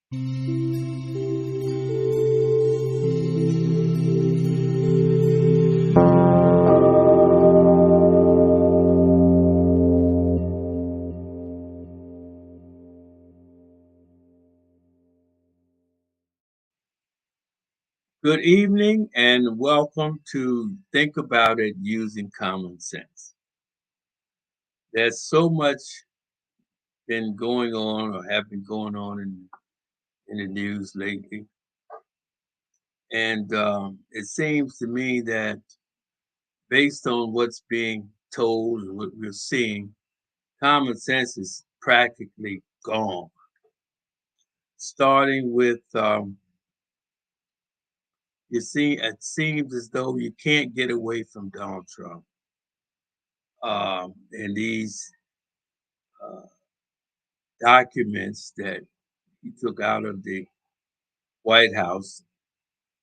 Good evening and welcome to Think About It Using Common Sense. There's so much been going on or have been going on in the news lately. And it seems to me that based on what's being told and what we're seeing, common sense is practically gone. Starting with, it seems as though you can't get away from Donald Trump. And these uh, documents that he took out of the White House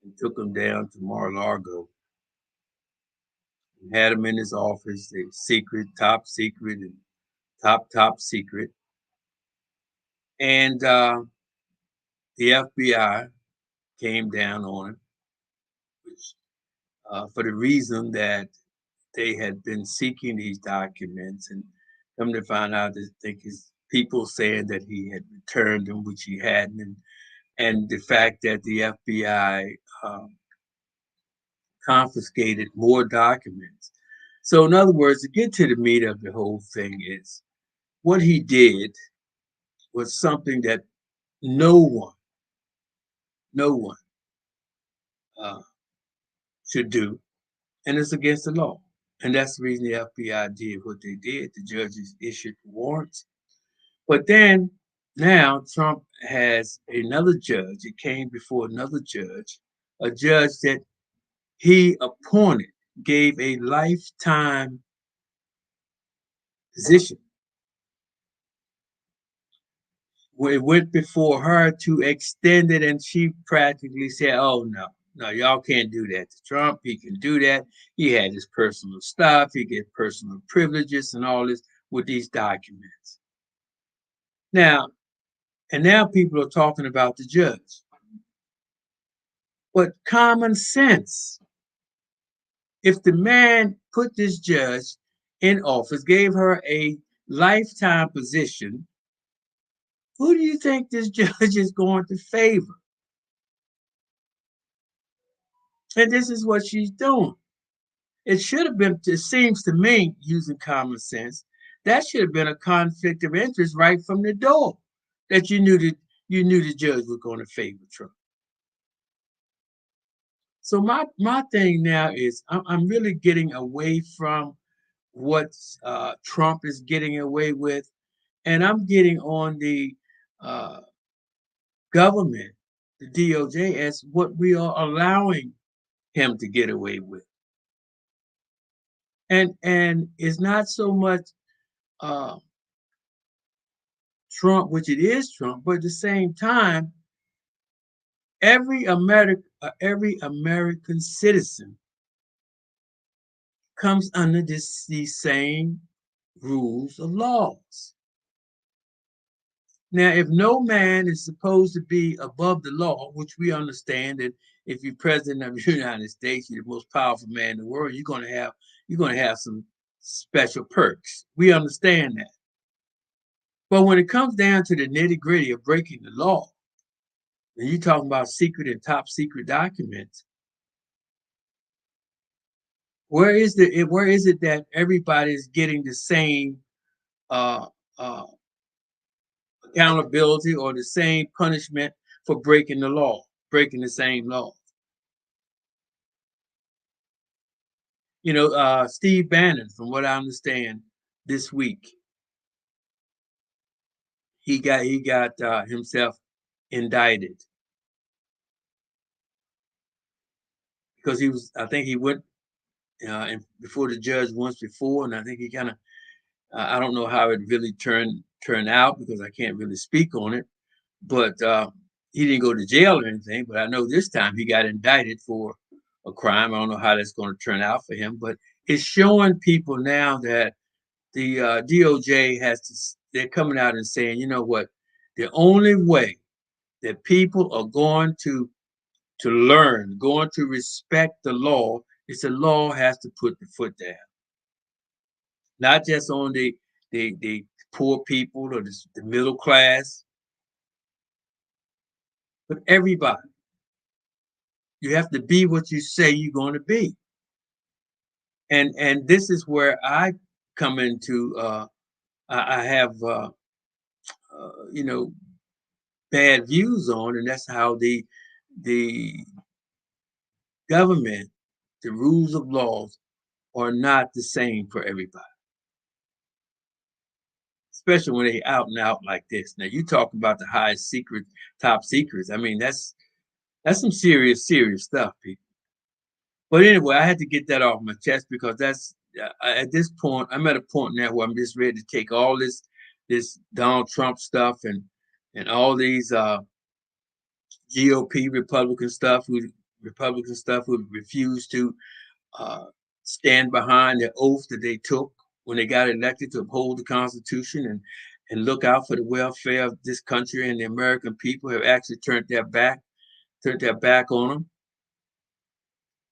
and took them down to Mar-a-Lago and had them in his office. They secret, top secret, and top secret. And the FBI came down on him, which for the reason that they had been seeking these documents, and come to find out, I think his people saying that he had returned them, which he hadn't, and the fact that the FBI confiscated more documents. So, in other words, to get to the meat of the whole thing is what he did was something that no one, no one uh, should do, and it's against the law. And that's the reason the FBI did what they did. The judges issued warrants. But then now Trump has another judge. It came before another judge, a judge that he appointed, gave a lifetime position. It went before her to extend it, and she practically said, "Oh no, y'all can't do that to Trump. He can do that. He had his personal stuff. He get personal privileges and all this with these documents." Now, and now people are talking about the judge, but common sense. If the man put this judge in office, gave her a lifetime position, who do you think this judge is going to favor? And this is what she's doing. It should have been, it seems to me, using common sense, that should have been a conflict of interest right from the door. That you knew the judge was going to favor Trump. So my thing now is I'm really getting away from what Trump is getting away with, and I'm getting on the uh, government, the DOJ, as what we are allowing him to get away with. And it's not so much uh, Trump, which it is Trump, but at the same time, every American citizen comes under these same rules of laws. Now, if no man is supposed to be above the law, which we understand that if you're president of the United States, you're the most powerful man in the world, you're going to have some special perks. We understand that. But when it comes down to the nitty gritty of breaking the law, and you're talking about secret and top secret documents, where is it that everybody is getting the same uh, uh, accountability or the same punishment for breaking the law, breaking the same law? Steve Bannon, from what I understand, this week he got himself indicted because I think he went before the judge once before, and I think he kind of I don't know how it really turned out because I can't really speak on it, but he didn't go to jail or anything. But I know this time he got indicted for a crime. I don't know how that's going to turn out for him, but it's showing people now that the DOJ they're coming out and saying, you know what, the only way that people are going to learn, going to respect the law, is the law has to put the foot down, not just on the poor people or the middle class, but everybody. You have to be what you say you're going to be, and this is where I come into. I have you know, bad views on, and that's how the government, the rules of laws are not the same for everybody, especially when they out and out like this. Now you talk about the highest secret, top secrets. I mean, that's some serious stuff, people. But anyway, I had to get that off my chest because that's at this point I'm at a point now where I'm just ready to take all this Donald Trump stuff and all these GOP Republican stuff who refuse to uh, stand behind the oath that they took when they got elected to uphold the Constitution and look out for the welfare of this country and the American people, have actually turned their back on them.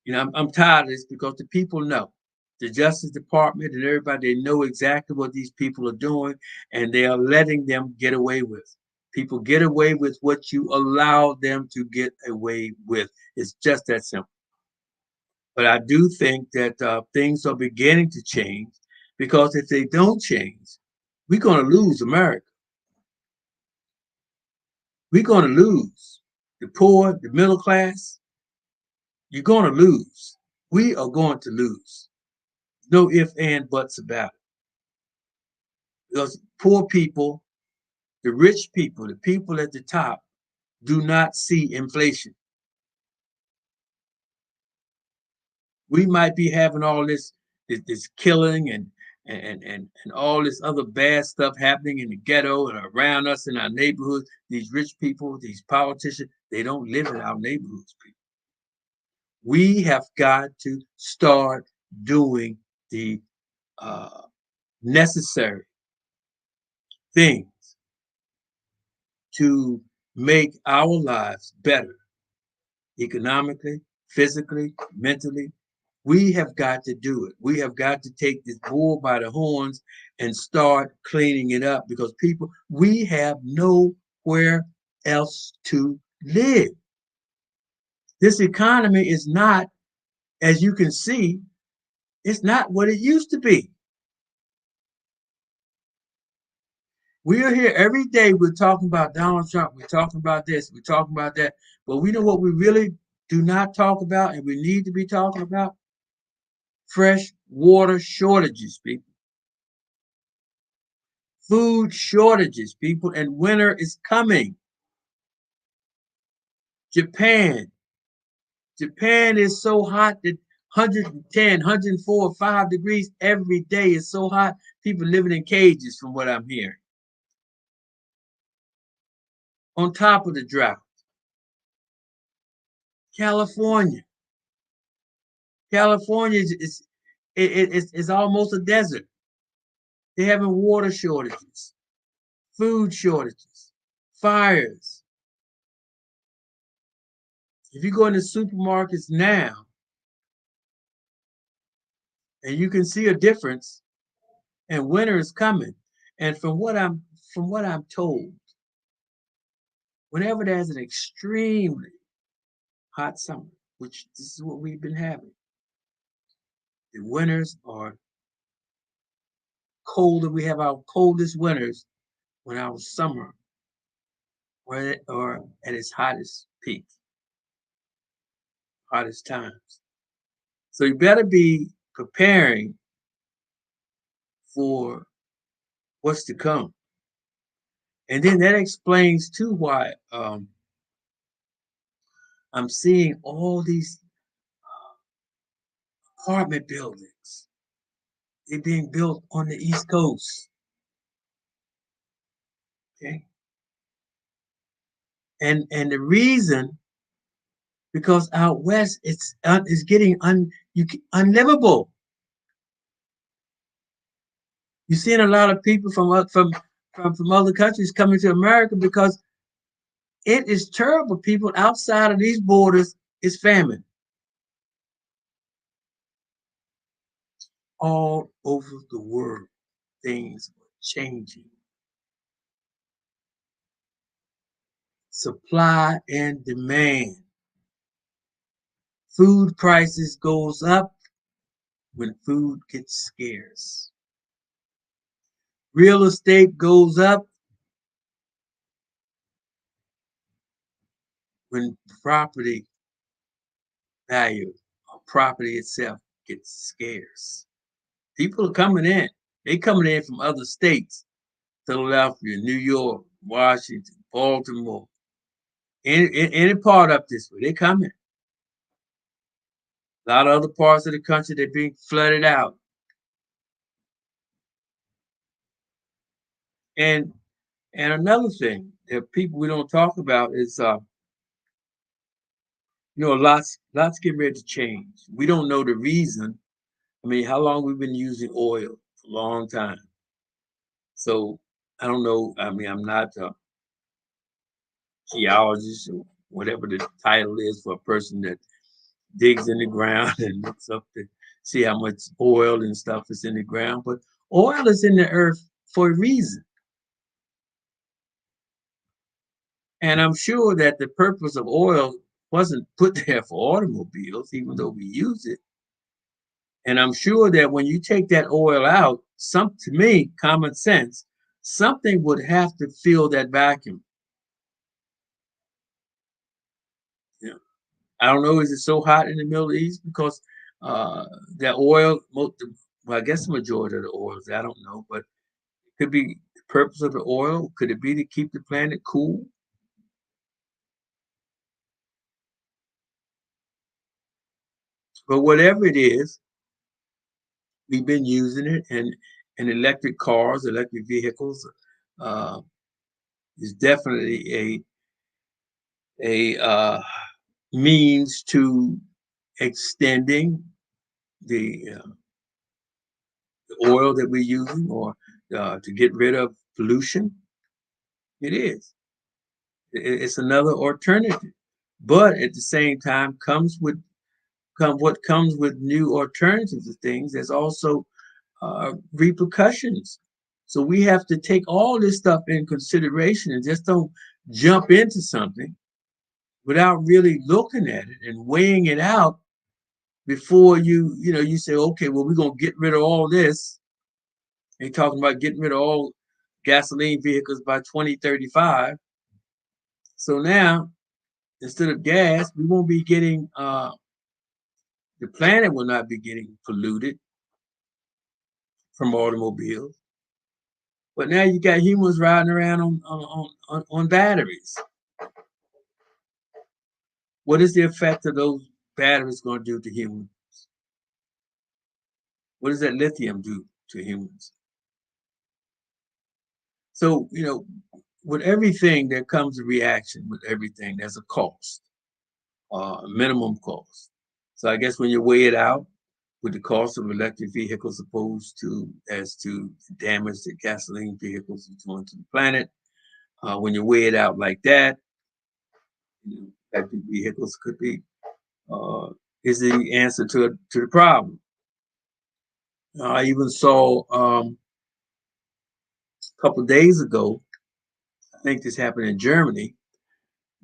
You know, I'm tired of this because the people know. The Justice Department and everybody, they know exactly what these people are doing, and they are letting them get away with. People get away with what you allow them to get away with. It's just that simple. But I do think that things are beginning to change because if they don't change, we're going to lose America. We're going to lose the poor, the middle class. You're going to lose. We are going to lose. No ifs, and buts about it. Because poor people, the rich people, the people at the top do not see inflation. We might be having all this killing and all this other bad stuff happening in the ghetto and around us in our neighborhoods. These rich people, these politicians, they don't live in our neighborhoods, people. We have got to start doing the necessary things to make our lives better economically, physically, mentally. We have got to do it. We have got to take this bull by the horns and start cleaning it up because people, we have nowhere else to live. This economy is not, as you can see, it's not what it used to be. We are here every day. We're talking about Donald Trump. We're talking about this. We're talking about that. But we know what we really do not talk about and we need to be talking about? Fresh water shortages, people. Food shortages, people, and winter is coming. Japan. Japan is so hot that 110, 104, 5 degrees every day. It's so hot. People living in cages, from what I'm hearing. On top of the drought. California. California is almost a desert. They're having water shortages, food shortages, fires. If you go into supermarkets now, and you can see a difference, and winter is coming. And from what I'm told, whenever there's an extremely hot summer, which this is what we've been having, the winters are colder. We have our coldest winters when our summer or at its hottest peak, hottest times. So you better be preparing for what's to come. And then that explains too why I'm seeing all these apartment buildings. They're being built on the East Coast. Okay. And the reason, because out west it's getting unlivable. You're seeing a lot of people from other countries coming to America because It is terrible, people. Outside of these borders is famine all over the world. Things are changing. Supply and demand. Food prices goes up when food gets scarce. Real estate goes up when property value or property itself gets scarce. People are coming in. They coming in from other states, Philadelphia, New York, Washington, Baltimore, any part up this way. They coming. A lot of other parts of the country, they're being flooded out. And another thing that people we don't talk about is lots getting ready to change. We don't know the reason. I mean, how long we've been using oil? For a long time. So I don't know. I mean, I'm not a geologist or whatever the title is for a person that digs in the ground and looks up to see how much oil and stuff is in the ground. But oil is in the earth for a reason. And I'm sure that the purpose of oil wasn't put there for automobiles, even though we use it. And I'm sure that when you take that oil out, to me, common sense, something would have to fill that vacuum. You know, I don't know, is it so hot in the Middle East because that oil, well, I guess the majority of the oils, I don't know, but it could be the purpose of the oil. Could it be to keep the planet cool? But whatever it is, we've been using it, and electric cars, electric vehicles, uh, is definitely a means to extending the oil that we're using, or to get rid of pollution. It is. It's another alternative, but at the same time, what comes with new alternatives to things. There's also repercussions. So we have to take all this stuff in consideration and just don't jump into something without really looking at it and weighing it out before you say, okay, well, we're gonna get rid of all this. They're talking about getting rid of all gasoline vehicles by 2035. So now, instead of gas, we won't be getting the planet will not be getting polluted from automobiles. But now you got humans riding around on batteries. What is the effect of those batteries going to do to humans? What does that lithium do to humans? So, with everything there comes a reaction. With everything, there's a cost, a minimum cost. So I guess when you weigh it out with the cost of electric vehicles opposed to as to damage that gasoline vehicles are doing to the planet, when you weigh it out like that, electric vehicles could be uh, is the answer to the problem. I even saw a couple of days ago. I think this happened in Germany.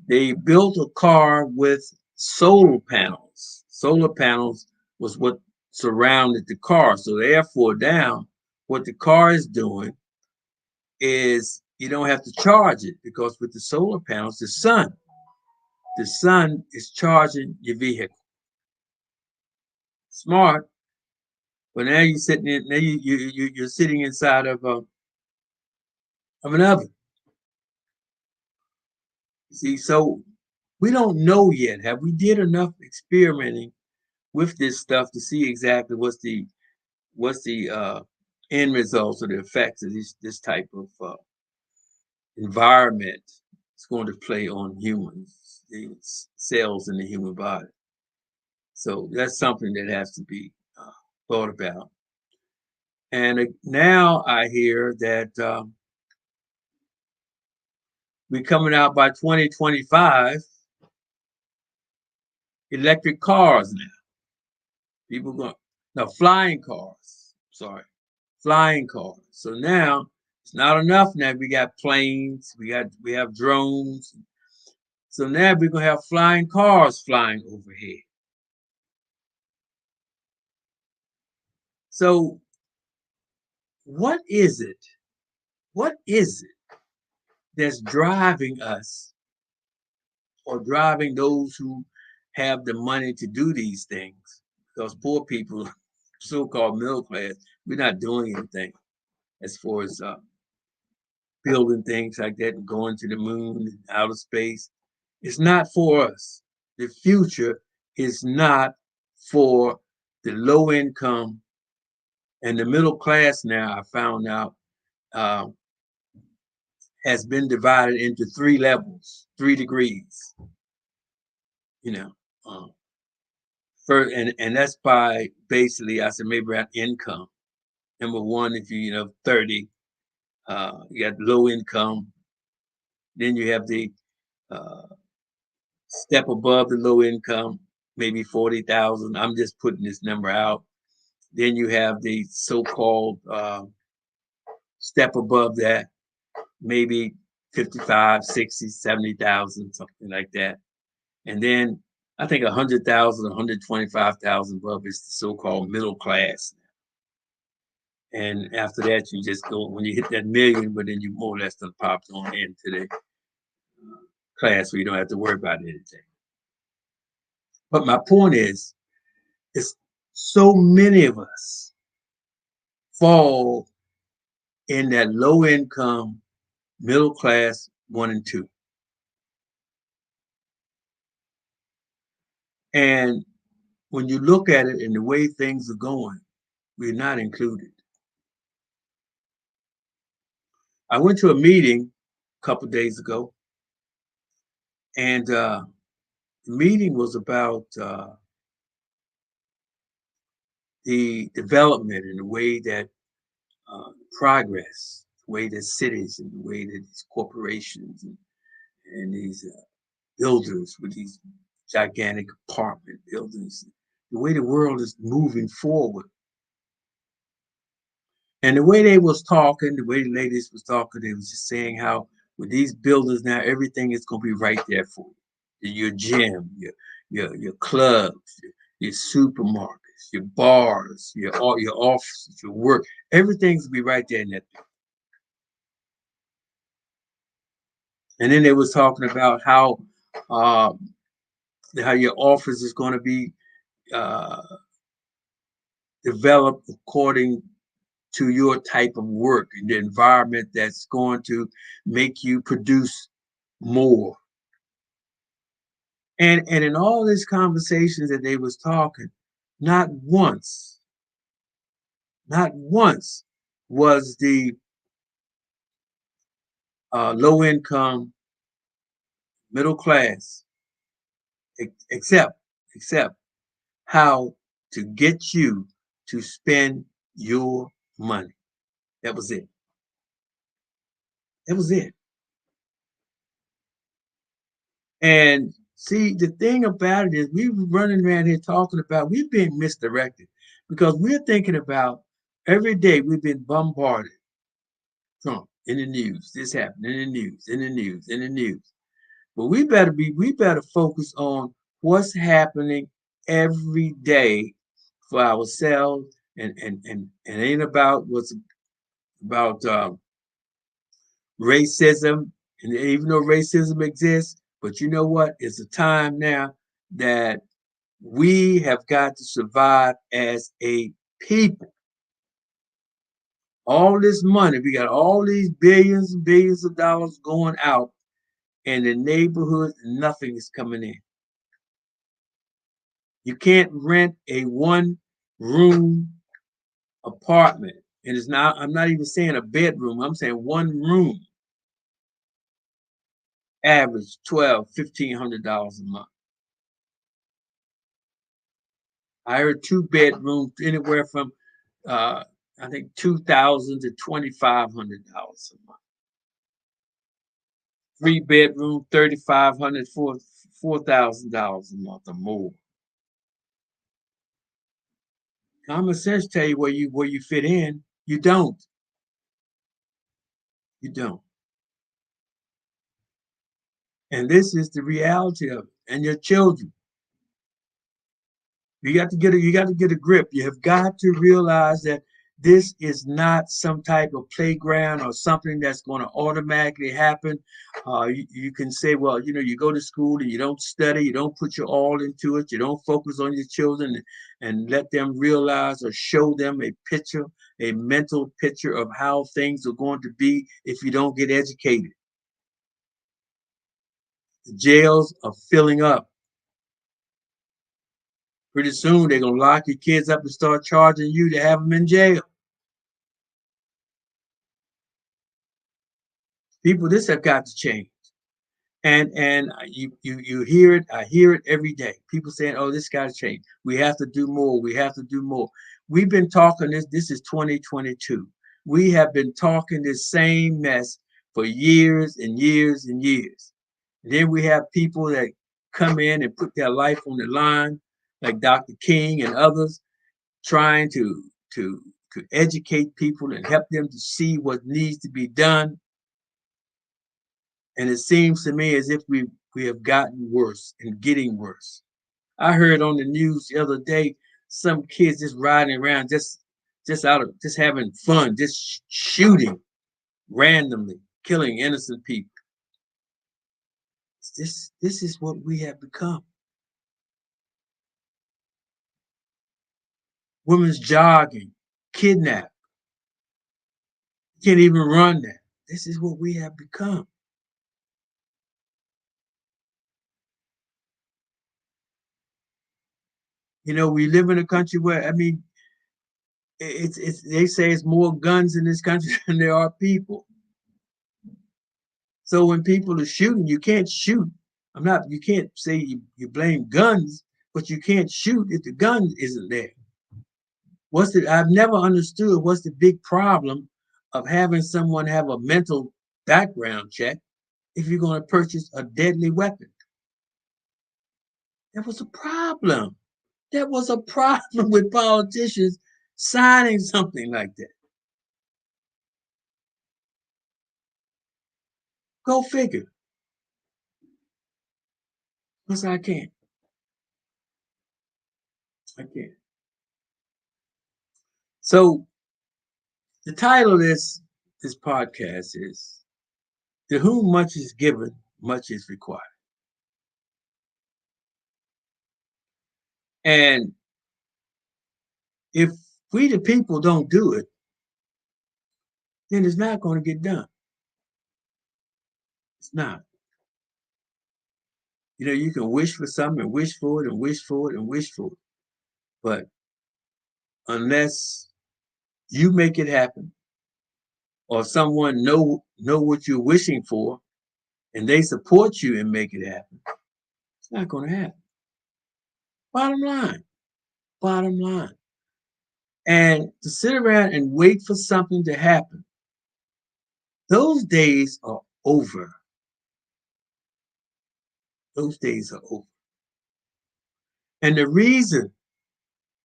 They built a car with solar panels. Solar panels was what surrounded the car. So therefore, now what the car is doing is you don't have to charge it, because with the solar panels, the sun is charging your vehicle. Smart. But now you're sitting in. Now you're sitting inside of an oven. See, so we don't know yet. Have we did enough experimenting with this stuff to see exactly what's the end results or the effects of this type of environment is going to play on humans, the cells in the human body. So that's something that has to be thought about. And now I hear that we're coming out by 2025, electric cars now. People going, no, flying cars. Sorry, flying cars. So now it's not enough. Now we got planes, we have drones. So now we're gonna have flying cars flying overhead. So what is it? What is it that's driving us or driving those who have the money to do these things? Because poor people, so-called middle class, we're not doing anything as far as building things like that and going to the moon and outer space. It's not for us. The future is not for the low income and the middle class. Now I found out uh, has been divided into three levels, 3 degrees. You know, um, first, and that's by basically I said maybe around income. Number one, if you 30, you got low income. Then you have the uh, step above the low income, maybe 40,000. I'm just putting this number out. Then you have the so-called step above that, maybe 55, 60, 70,000, something like that. And then I think 100,000, 125,000 above is the so-called middle class. And after that, you just go, when you hit that million, but then you more or less done popped on into the class where you don't have to worry about anything. But my point is, it's so many of us fall in that low income, middle class 1 and 2. And when you look at it and the way things are going, we're not included. I went to a meeting a couple of days ago, and the meeting was about the development and the way that progress, the way that cities and the way that these corporations and these builders with these gigantic apartment buildings, the way the world is moving forward. And the way they was talking, the way the ladies was talking, they was just saying how with these buildings now, everything is gonna be right there for you. Your gym, your clubs, your supermarkets, your bars, your offices, your work, everything's gonna be right there in that thing. And then they was talking about uh, how your office is going to be uh, developed according to your type of work and the environment that's going to make you produce more. And in all these conversations that they was talking, not once, not once was the low income, middle class, except how to get you to spend your money. That was it. That was it. And see, the thing about it is we were running around here talking about we've been misdirected because we're thinking about every day we've been bombarded. Trump in the news, this happened in the news, in the news, in the news. But we better focus on what's happening every day for ourselves and ain't about what's about racism. And even though racism exists, but you know what? It's a time now that we have got to survive as a people. All this money, we got all these billions and billions of dollars going out in the neighborhoods, and nothing is coming in. You can't rent a 1 room apartment. And it's not, I'm not even saying a bedroom, I'm saying 1 room, average $1,200, $1,500 a month. I heard 2 bedrooms anywhere from I think $2,000 to $2,500 a month. 3 bedroom, 3,500, $4,000 a month or more. Common sense tell you where you fit in. You don't. You don't. And this is the reality of it. And your children. You got to get a grip. You have got to realize that this is not some type of playground or something that's going to automatically happen. You can say, well, you go to school and you don't study, you don't put your all into it, you don't focus on your children and let them realize or show them a picture, a mental picture of how things are going to be if you don't get educated. The jails are filling up. Pretty soon they're gonna lock your kids up and start charging you to have them in jail. People, this have got to change. And you hear it. I hear it every day. People saying, "Oh, this got to change. We have to do more. We have to do more." We've been talking this. This is 2022. We have been talking this same mess for years and years and years. And then we have people that come in and put their life on the line, like Dr. King and others, trying to to educate people and help them to see what needs to be done. And it seems to me as if we have gotten worse and getting worse. I heard on the news the other day some kids just riding around, just having fun, just shooting randomly, killing innocent people. This is what we have become. Women's jogging, kidnapped, can't even run that. This is what we have become. We live in a country where, I mean, it's they say it's more guns in this country than there are people. So when people are shooting, you can't shoot. You can't say you blame guns, but you can't shoot if the gun isn't there. I've never understood what's the big problem of having someone have a mental background check if you're going to purchase a deadly weapon. That was a problem. That was a problem with politicians signing something like that. Go figure. Because I can't. I can't. So the title of this podcast is "To whom much is given, much is required." And if we the people don't do it, then it's not going to get done. It's not. You can wish for something and wish for it and wish for it and wish for it. But unless you make it happen or someone know what you're wishing for and they support you and make it happen, it's not going to happen. Bottom line. Bottom line. And to sit around and wait for something to happen, those days are over. Those days are over. And the reason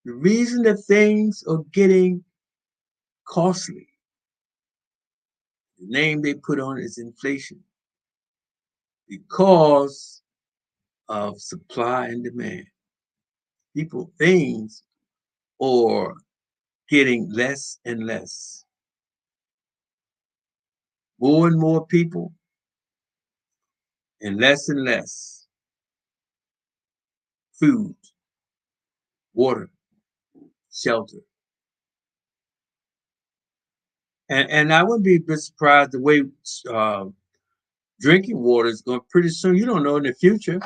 that things are getting costly, the name they put on it is inflation, because of supply and demand. Things are getting less and less. More and more people and less food, water, shelter. And I wouldn't be a bit surprised the way drinking water is going pretty soon. You don't know in the future.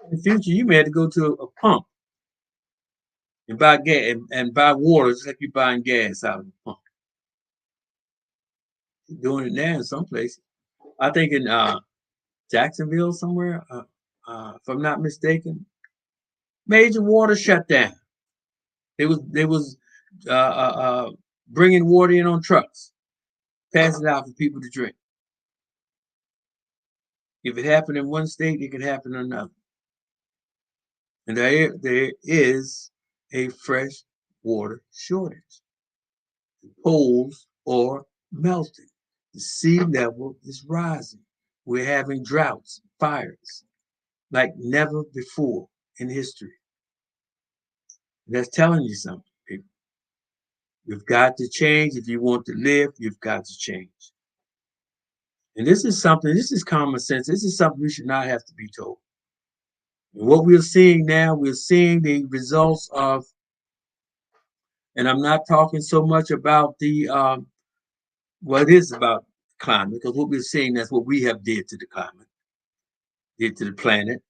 In the future, you may have to go to a pump and buy gas and buy water just like you're buying gas out of the pump. Doing it now in some places. I think in Jacksonville somewhere, if I'm not mistaken, major water shutdown. They was uh, uh, uh, bringing water in on trucks, passing it out for people to drink. If it happened in one state, it could happen in another. And there is a fresh water shortage. The poles are melting. The sea level is rising. We're having droughts, fires, like never before in history. That's telling you something, people. You've got to change. If you want to live, you've got to change. And this is common sense. This is something we should not have to be told. And what we're seeing now, we're seeing the results of, and I'm not talking so much about well, it is about climate, because what we're seeing, that's what we have did to the climate, did to the planet.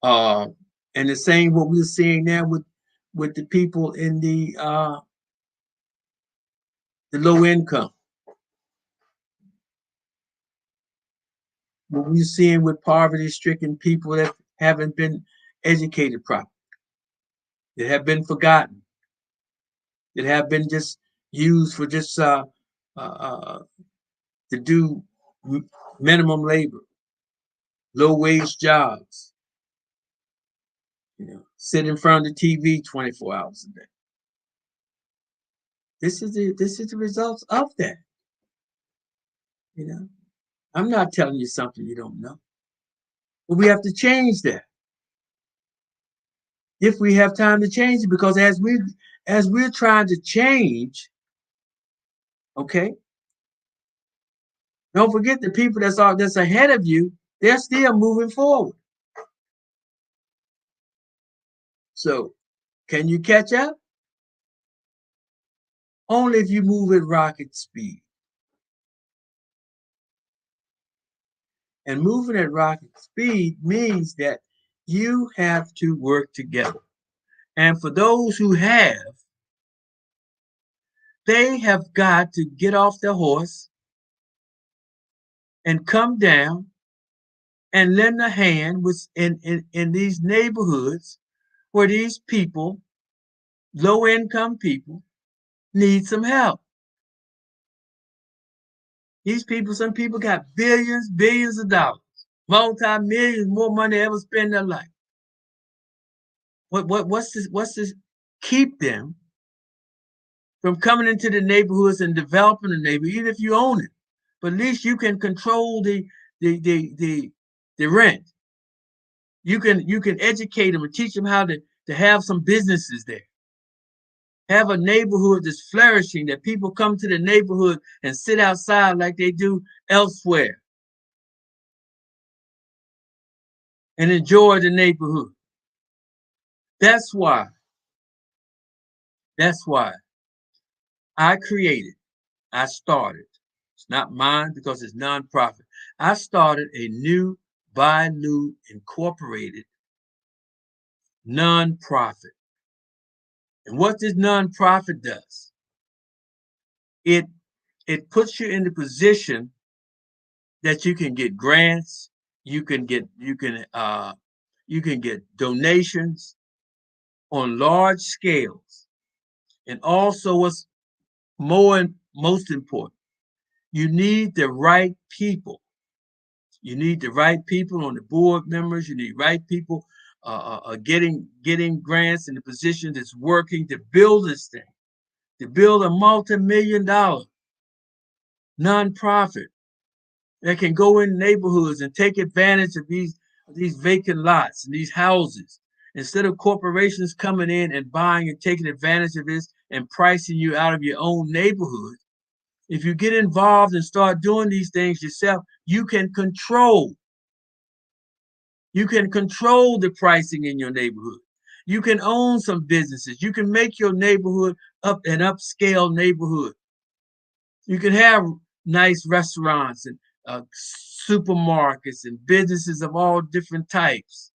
Uh, and the same what we're seeing now with the people in the low income. What we're seeing with poverty-stricken people that haven't been educated properly, that have been forgotten, that have been just used for just to do minimum labor, low wage jobs. Sit in front of the TV 24 hours a day. This is the results of that. I'm not telling you something you don't know, but we have to change that if we have time to change it. Because as we're trying to change, okay, don't forget the people that's ahead of you. They're still moving forward. So, can you catch up? Only if you move at rocket speed. And moving at rocket speed means that you have to work together. And for those who have, they have got to get off their horse and come down and lend a hand in these neighborhoods where these people, low income people, need some help. Some people got billions of dollars, multi-millions, more money than ever spent in their life. What's this keep them from coming into the neighborhoods and developing the neighborhood, even if you own it? But at least you can control the rent. You can educate them and teach them how to have some businesses there. Have a neighborhood that's flourishing, that people come to the neighborhood and sit outside like they do elsewhere and enjoy the neighborhood. That's why I started. It's not mine because it's nonprofit. I started a new Bailu Incorporated nonprofit. And what this nonprofit does, it puts you in the position that you can get grants, you can get donations on large scales, and also what's most important, you need the right people. You need the right people on the board members. You need right people getting grants in the position that's working to build this thing, to build a multi-million-dollar nonprofit that can go in neighborhoods and take advantage of these vacant lots and these houses. Instead of corporations coming in and buying and taking advantage of this and pricing you out of your own neighborhood, if you get involved and start doing these things yourself, you can control the pricing in your neighborhood. You can own some businesses. You can make your neighborhood an upscale neighborhood. You can have nice restaurants and supermarkets and businesses of all different types.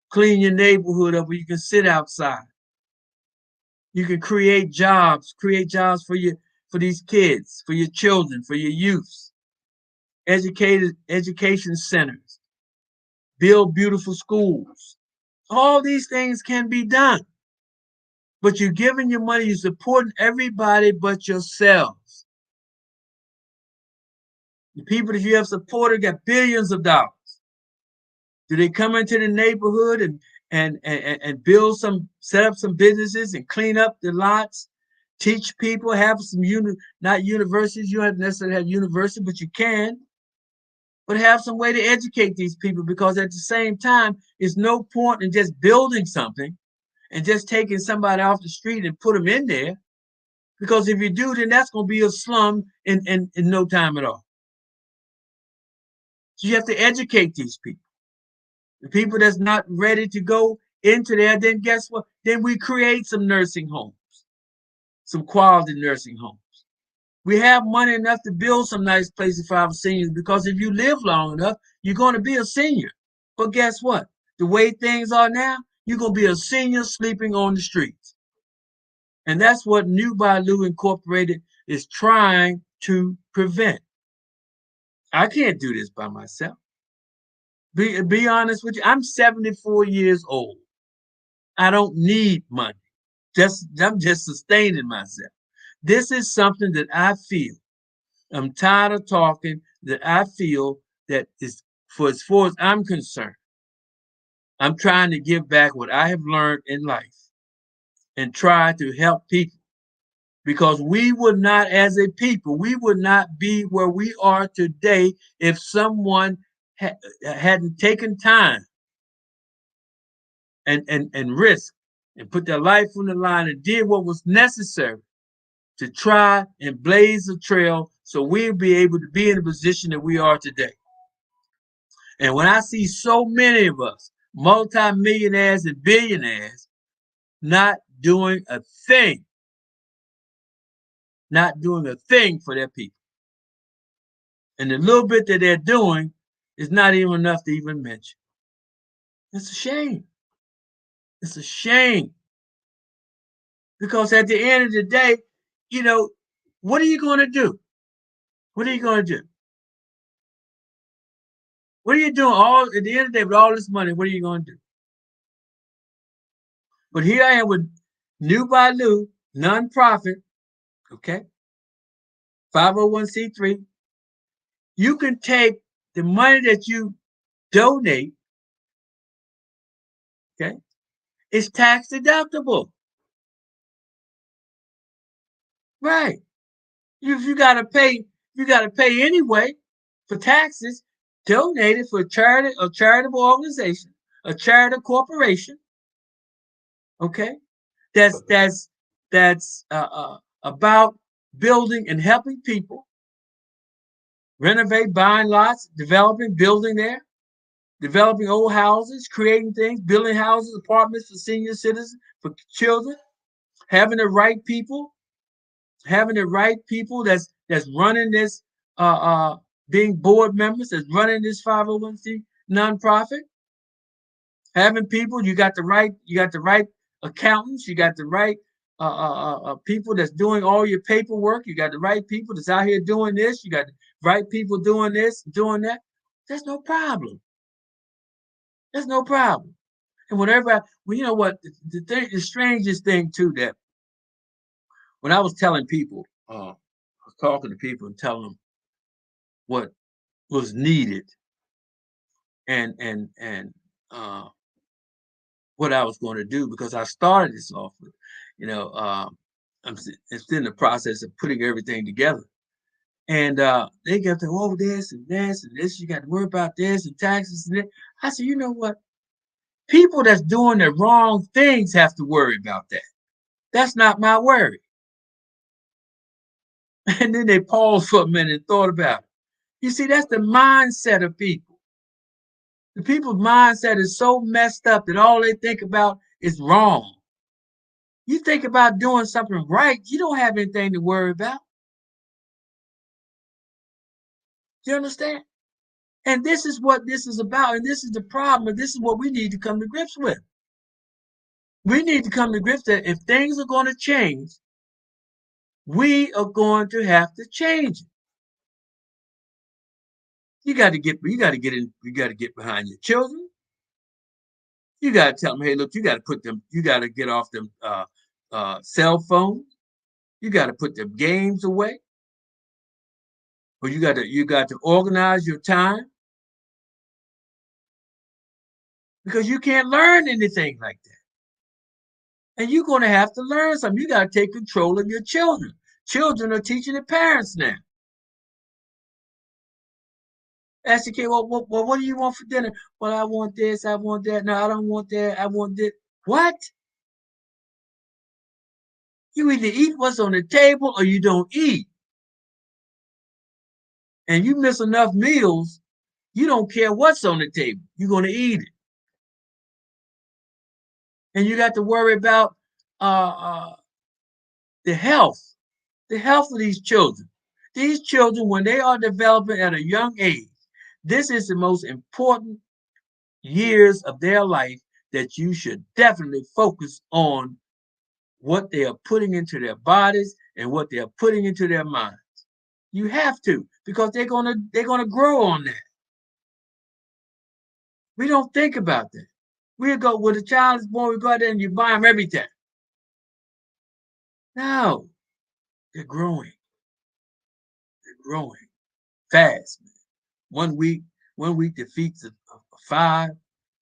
Clean your neighborhood up where you can sit outside. You can create jobs for these kids, for your children, for your youths. Education centers, build beautiful schools. All these things can be done. But you're giving your money, you're supporting everybody but yourselves. The people that you have supported got billions of dollars. Do they come into the neighborhood and build some, set up some businesses and clean up the lots, teach people, have some not universities, you don't have to necessarily have university, but you can, but have some way to educate these people, because at the same time, there's no point in just building something and just taking somebody off the street and put them in there. Because if you do, then that's going to be a slum in no time at all. So you have to educate these people. The people that's not ready to go into there, then guess what? Then we create some nursing homes, some quality nursing homes. We have money enough to build some nice places for our seniors, because if you live long enough, you're going to be a senior. But guess what? The way things are now, you're going to be a senior sleeping on the streets. And that's what New Balu Incorporated is trying to prevent. I can't do this by myself. Be honest with you. I'm 74 years old. I don't need money. I'm just sustaining myself. This is something that I feel. I'm tired of talking, that I feel that is, for as far as I'm concerned, I'm trying to give back what I have learned in life and try to help people. Because we would not, as a people, we would not be where we are today if someone hadn't taken time and risk and put their life on the line and did what was necessary to try and blaze a trail so we'll be able to be in the position that we are today. And when I see so many of us, multimillionaires and billionaires, not doing a thing, not doing a thing for their people. And the little bit that they're doing is not even enough to even mention. It's a shame. It's a shame. Because at the end of the day, what are you going to do? What are you going to do? What are you doing all at the end of the day with all this money? What are you going to do? But here I am with New Balu, nonprofit, okay, 501c3. You can take the money that you donate, okay, it's tax deductible. Right. You gotta pay, anyway for taxes. Donate it for a charitable organization, a charitable corporation. Okay, that's about building and helping people renovate, buying lots, developing, building there, developing old houses, creating things, building houses, apartments for senior citizens, for children, having the right people, that's running this, being board members, that's running this 501c nonprofit, having people, you got the right accountants, you got the right people that's doing all your paperwork, you got the right people that's out here doing this, you got the right people doing this, doing that. That's no problem. That's no problem. And whatever, well, you know what, the strangest thing too, that when I was telling people, I was talking to people and telling them what was needed and what I was going to do, because I started this off with, it's in the process of putting everything together. And they get to, oh, this and this and this, you got to worry about this and taxes and this. I said, you know what? People that's doing the wrong things have to worry about that. That's not my worry. And then they paused for a minute and thought about it. You see, that's the mindset of people. The people's mindset is so messed up that all they think about is wrong. You think about doing something right, you don't have anything to worry about. Do you understand? And this is what this is about. And this is the problem. And this is what we need to come to grips with. We need to come to grips that if things are going to change, we are going to have to change it. You got to get behind your children. You got to tell them, hey, look, you got to get off them cell phones. You got to put them games away. But you got to organize your time because you can't learn anything like that. And you're going to have to learn something. You got to take control of your children. Children are teaching their parents now. Ask the kid, well, what do you want for dinner? Well, I want this, I want that. No, I don't want that. I want this. What? You either eat what's on the table or you don't eat. And you miss enough meals, you don't care what's on the table. You're going to eat it. And you got to worry about uh, uh, the health, the health of these children. These children, when they are developing at a young age, this is the most important years of their life that you should definitely focus on what they are putting into their bodies and what they are putting into their minds. You have to because they're gonna grow on that. We don't think about that. We go when the child is born, we go out there and you buy them everything. No, they're growing. They're growing fast. Man. One week, one week defeats a five.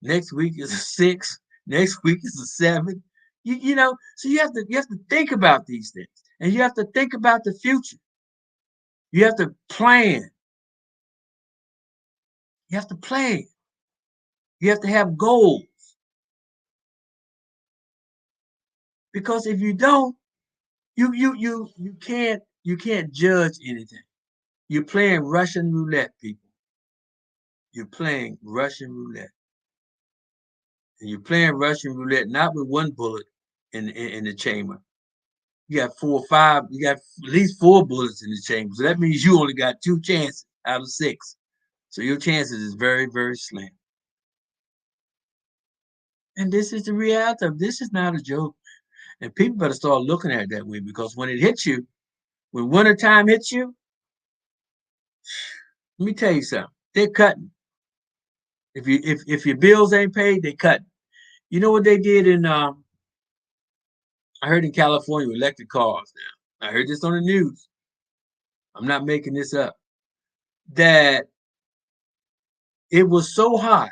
Next week is a six. Next week is a seven. You know, so you have to think about these things, and you have to think about the future. You have to plan. You have to plan. You have to have goals because if you don't, you can't judge anything. You're playing Russian roulette, people. You're playing Russian roulette, and you're playing Russian roulette not with one bullet in the chamber. You got four or five. You got at least four bullets in the chamber. So that means you only got two chances out of six. So your chances is very, very slim. And this is the reality of this is not a joke. And people better start looking at it that way because when it hits you, when winter time hits you, let me tell you something. They're cutting. If your bills ain't paid, they cut. You know what they did in I heard in California with electric cars now. I heard this on the news. I'm not making this up. That it was so hot,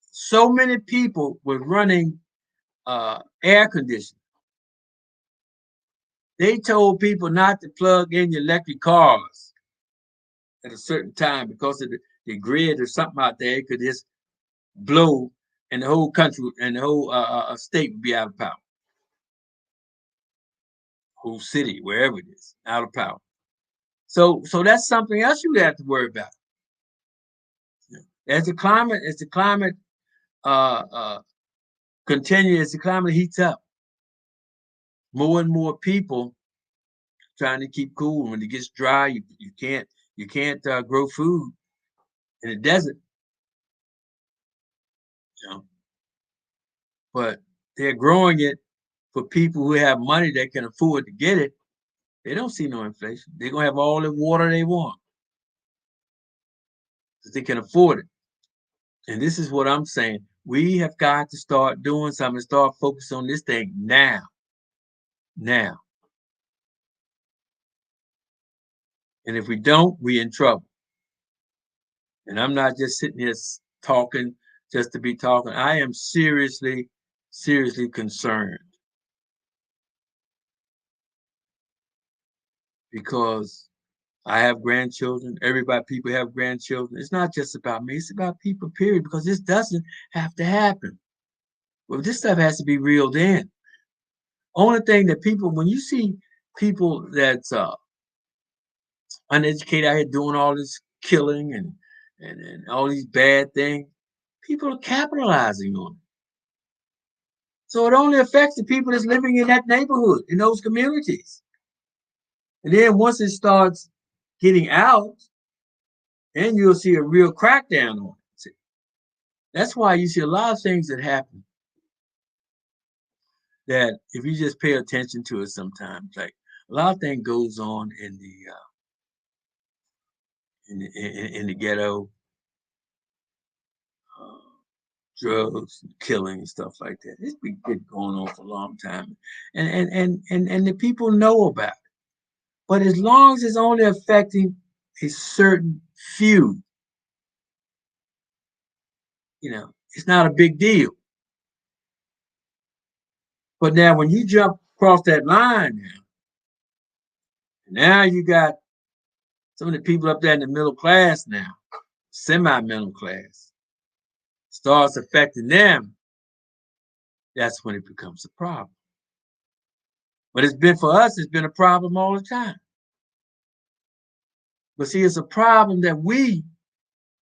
so many people were running air conditioning. They told people not to plug in your electric cars at a certain time because of the grid or something out there could just blow and the whole country and the whole state would be out of power. Whole city, wherever it is, out of power. So that's something else you have to worry about. As the climate uh, uh, continues, as the climate heats up, more and more people trying to keep cool. When it gets dry, you can't grow food in the desert, you know. But they're growing it for people who have money that can afford to get it. They don't see no inflation. They're gonna have all the water they want because they can afford it. And this is what I'm saying. We have got to start doing something, start focusing on this thing now. Now. And if we don't, we're in trouble. And I'm not just sitting here talking just to be talking. I am seriously, seriously concerned because I have grandchildren. Everybody, people have grandchildren. It's not just about me, it's about people, period, because this doesn't have to happen. Well, this stuff has to be reeled in. Only thing that people, when you see people that's uneducated out here doing all this killing and all these bad things, people are capitalizing on it. So it only affects the people that's living in that neighborhood, in those communities. And then once it starts getting out, then you'll see a real crackdown on it. See? That's why you see a lot of things that happen that if you just pay attention to it sometimes, like a lot of things goes on in the ghetto, uh, drugs, killing, and stuff like that. It's been going on for a long time, and the people know about it. But as long as it's only affecting a certain few. It's not a big deal. But now when you jump across that line now you got some of the people up there in the middle class now, semi-middle class, starts affecting them. That's when it becomes a problem. But for us, it's been a problem all the time. But see, it's a problem that we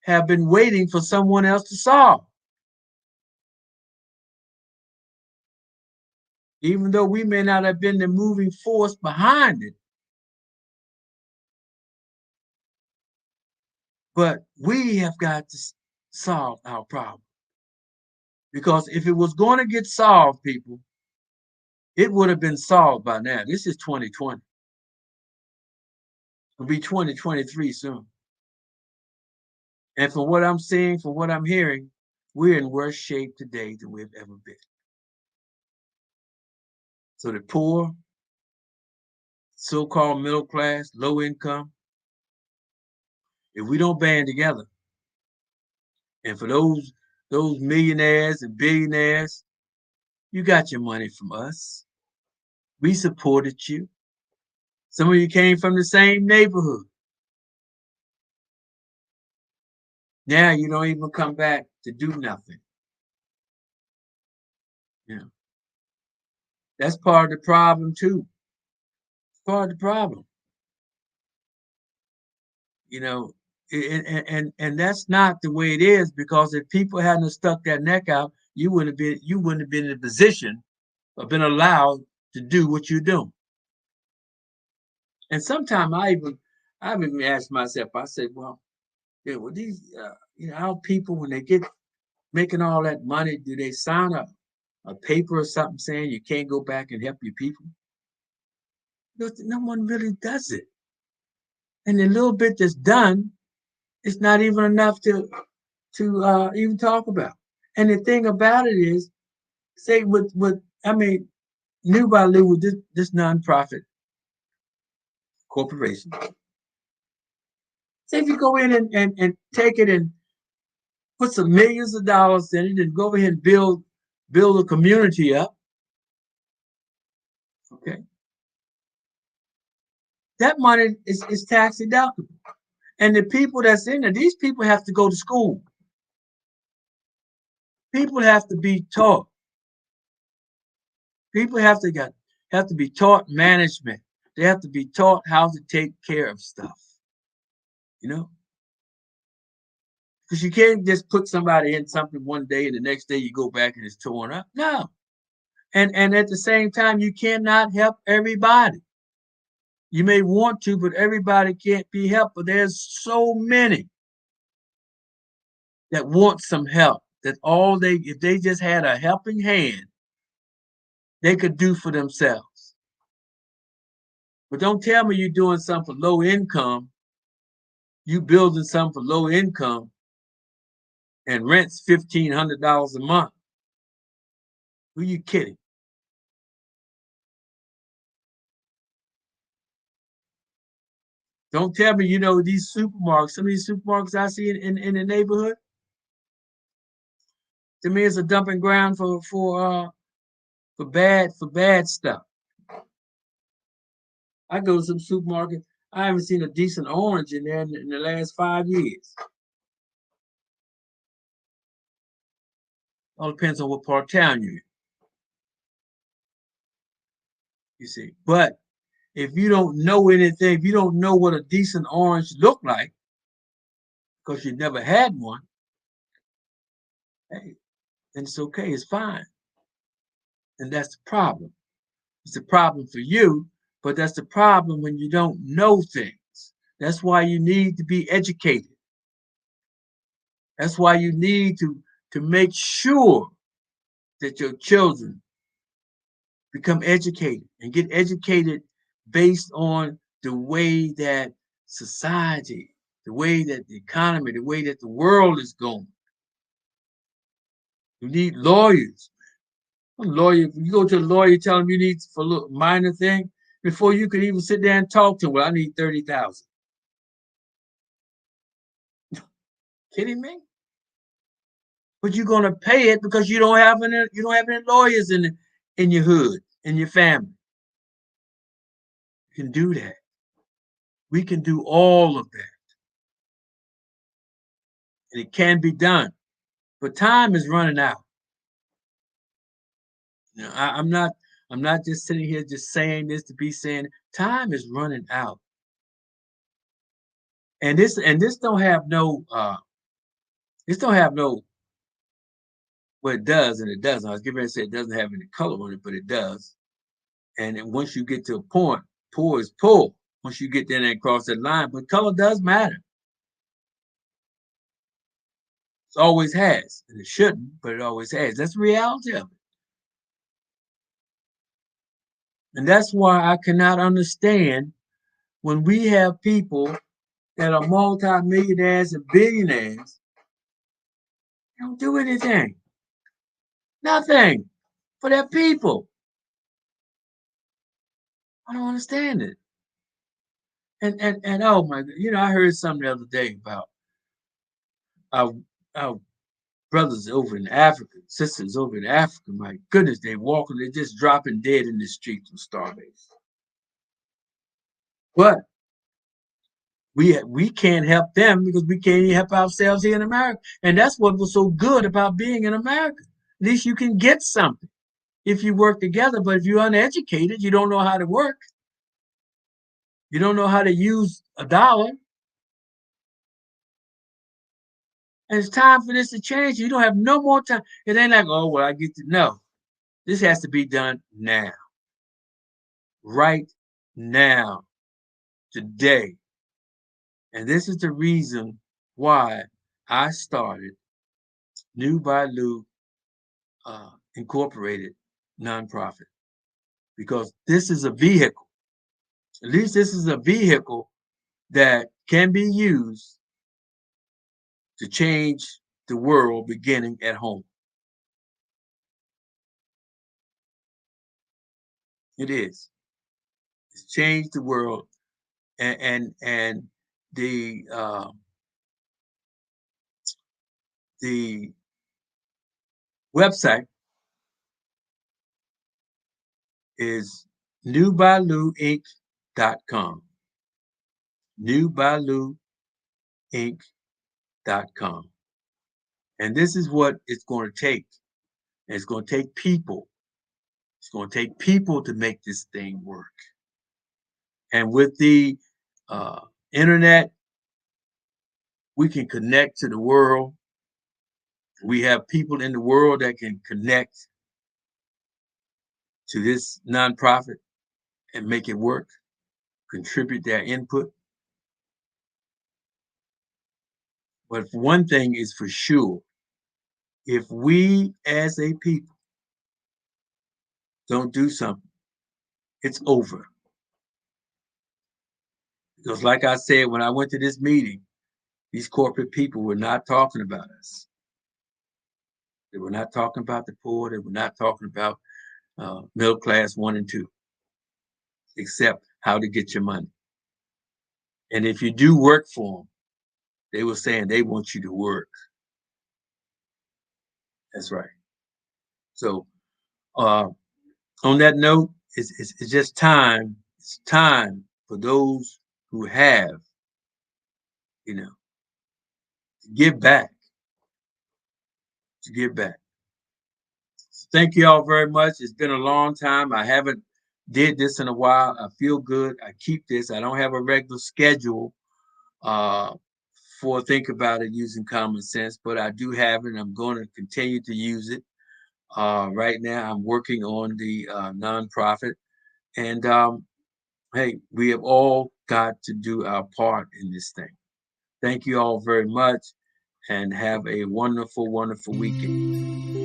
have been waiting for someone else to solve. Even though we may not have been the moving force behind it, but we have got to solve our problem. Because if it was going to get solved, people, it would have been solved by now. This is 2020. It'll be 2023 soon. And from what I'm seeing, from what I'm hearing, we're in worse shape today than we've ever been. So the poor, so-called middle class, low income, if we don't band together, and for those millionaires and billionaires, you got your money from us. We supported you. Some of you came from the same neighborhood. Now you don't even come back to do nothing. That's part of the problem too. It's part of the problem. And that's not the way it is, because if people hadn't stuck their neck out, you wouldn't have been in a position or been allowed to do what you're doing. And sometimes I even ask myself, I say, well, these how people, when they get making all that money, do they sign a paper or something saying you can't go back and help your people? No one really does it. And the little bit that's done, it's not even enough to even talk about. And the thing about it is, say with New Balu, with this nonprofit corporation. Say if you go in and take it and put some millions of dollars in it and go ahead and build a community up. Okay. That money is tax deductible. And the people that's in there, these people have to go to school. People have to be taught. People have to be taught management. They have to be taught how to take care of stuff. Because you can't just put somebody in something one day and the next day you go back and it's torn up. No. And at the same time, you cannot help everybody. You may want to, but everybody can't be helped. But there's so many that want some help, that if they just had a helping hand, they could do for themselves. But don't tell me you're doing something for low income, you building something for low income, and rent's $1,500 a month. Who are you kidding? Don't tell me, these supermarkets, some of these supermarkets I see in the neighborhood, to me it's a dumping ground for bad stuff. I go to some supermarket, I haven't seen a decent orange in there in the last 5 years. All depends on what part of town you're in. You see, but if you don't know anything, if you don't know what a decent orange look like, because you never had one, hey, then it's okay, it's fine. And that's the problem. It's a problem for you, but that's the problem when you don't know things. That's why you need to be educated. That's why you need to make sure that your children become educated and get educated based on the way that society, the way that the economy, the way that the world is going. You need lawyers. A lawyer, you go to a lawyer, you tell him you need for a little minor thing, before you could even sit there and talk to him, well, I need 30,000. Kidding me? But you're gonna pay it because you don't have any lawyers in your hood, in your family. You can do that. We can do all of that. And it can be done. But time is running out. You know, I'm not just sitting here just saying this to be saying time is running out. And this don't have no this don't have no well it does and it doesn't. I was getting ready to say it doesn't have any color on it, but it does. And then once you get to a point, poor is poor. Once you get there and cross that line, but color does matter. It always has. And it shouldn't, but it always has. That's the reality of it. And that's why I cannot understand when we have people that are multimillionaires and billionaires, they don't do anything. Nothing for their people. I don't understand it. And oh my god, I heard something the other day about our our brothers over in Africa, sisters over in Africa. My goodness, they're just dropping dead in the streets of Starbase. But we can't help them because we can't even help ourselves here in America. And that's what was so good about being in America. At least you can get something if you work together. But if you're uneducated, you don't know how to work. You don't know how to use a dollar. And it's time for this to change. You don't have no more time. It ain't like, oh, well, I get to know. This has to be done now. Right now. Today. And this is the reason why I started New by Lou Incorporated nonprofit. Because this is a vehicle. At least this is a vehicle that can be used to change the world beginning at home. It is. It's changed the world, and the website is newbylouinc.com. Newbylouinc.com. And this is what it's going to take. It's going to take people. It's going to take people to make this thing work. And with the internet, we can connect to the world. We have people in the world that can connect to this nonprofit and make it work, contribute their input. But one thing is for sure, if we as a people don't do something, it's over. Because like I said, when I went to this meeting, these corporate people were not talking about us. They were not talking about the poor. They were not talking about middle class 1 and 2, except how to get your money. And if you do work for them, they were saying they want you to work. That's right. So on that note, it's just time. It's time for those who have, to give back. To give back. Thank you all very much. It's been a long time. I haven't did this in a while. I feel good. I keep this. I don't have a regular schedule uh, for Think About It using common sense, but I do have it. And I'm going to continue to use it. Right now, I'm working on the nonprofit, and hey, we have all got to do our part in this thing. Thank you all very much, and have a wonderful, wonderful weekend.